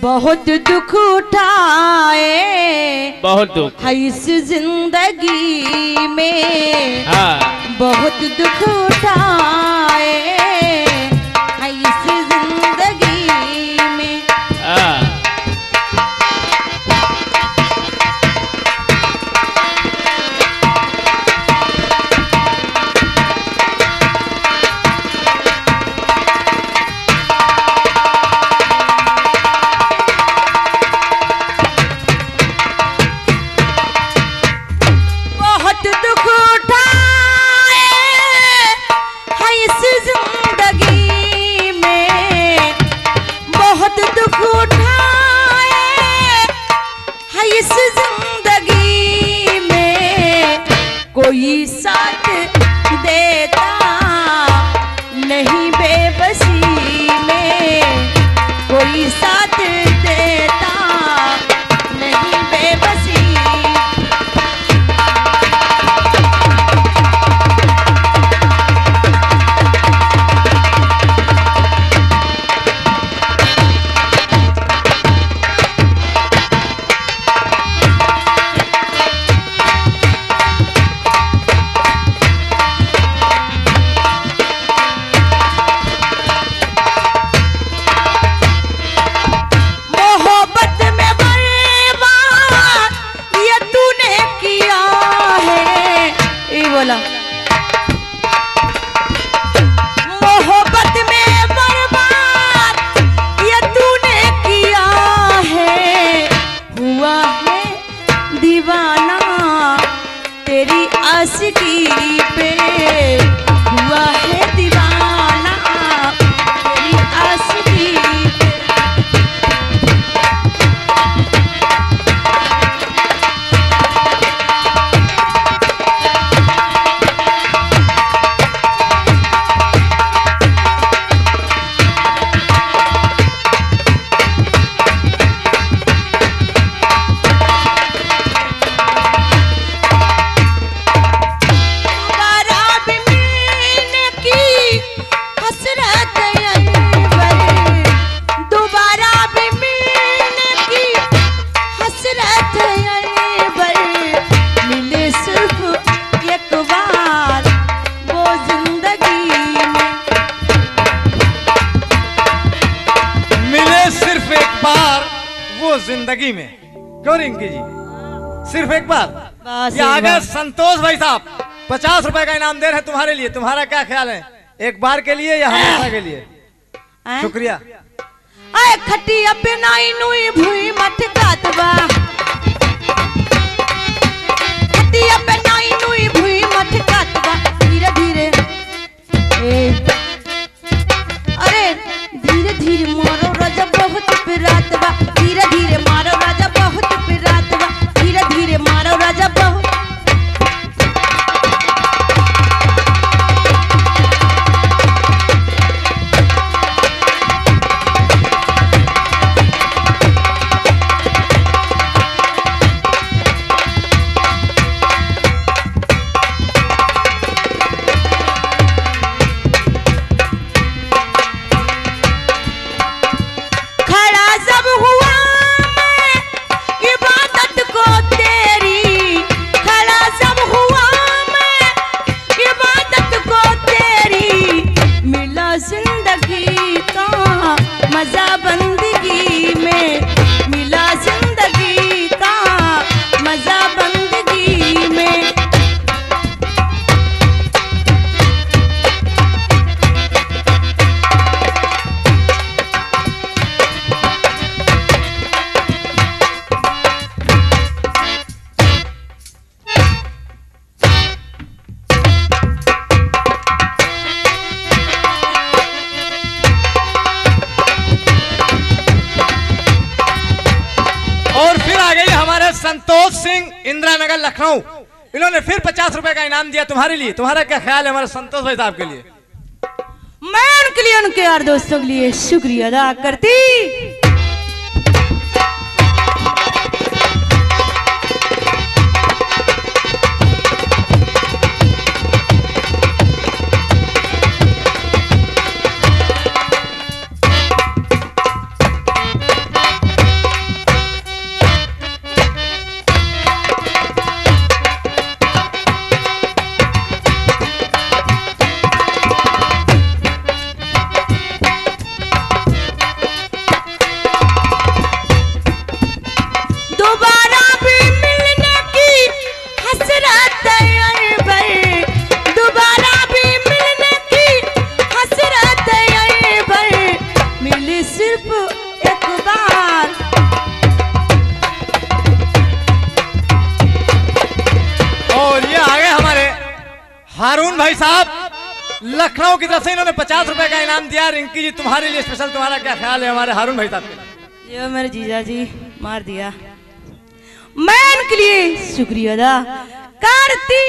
बहुत दुख उठाए, बहुत दुख है इस जिंदगी में। हाँ बहुत दुख उठाए है इस जिंदगी में। हाँ कोई साथ देता नहीं बेबसी में, कोई साथ देता नहीं बेबसी। मोहब्बत में बर्बाद ये तूने किया है, हुआ है दीवाना तेरी आशिकी पे, हुआ है दीवाना तेरी आशिकी पे। जिंदगी में क्यों रिंकी जी, सिर्फ एक बार। ये आगे संतोष भाई साहब 50 रुपए का इनाम दे रहे हैं तुम्हारे लिए, तुम्हारा क्या ख्याल है? एक बार के लिए या हमेशा के लिए? शुक्रिया। आए खटिया पे नाई नुई भुई मत कातवा, खटिया पे नाई नुई भुई मत कातवा। धीरे धीरे अरे धीरे धीरे मारो राजा बहुत पिरात बा, धीरे धीरे मारो राजा बहुत पिरात बा, धीरे धीरे मारो राजा बहुत। संतोष सिंह, इंदिरा नगर, लखनऊ, इन्होंने फिर 50 रुपए का इनाम दिया तुम्हारे लिए। तुम्हारा क्या ख्याल है हमारे संतोष भाई साहब के लिए? मैं उनके लिए, उनके यार दोस्तों के लिए शुक्रिया अदा करती। हारून भाई साहब लखनऊ की तरफ से इन्होंने 50 रुपए का इनाम दिया। रिंकी जी तुम्हारे लिए स्पेशल, तुम्हारा क्या ख्याल है हमारे हारून भाई साहब के? ये मेरे जीजा जी मार दिया, मैं इनके लिए शुक्रिया अदा करती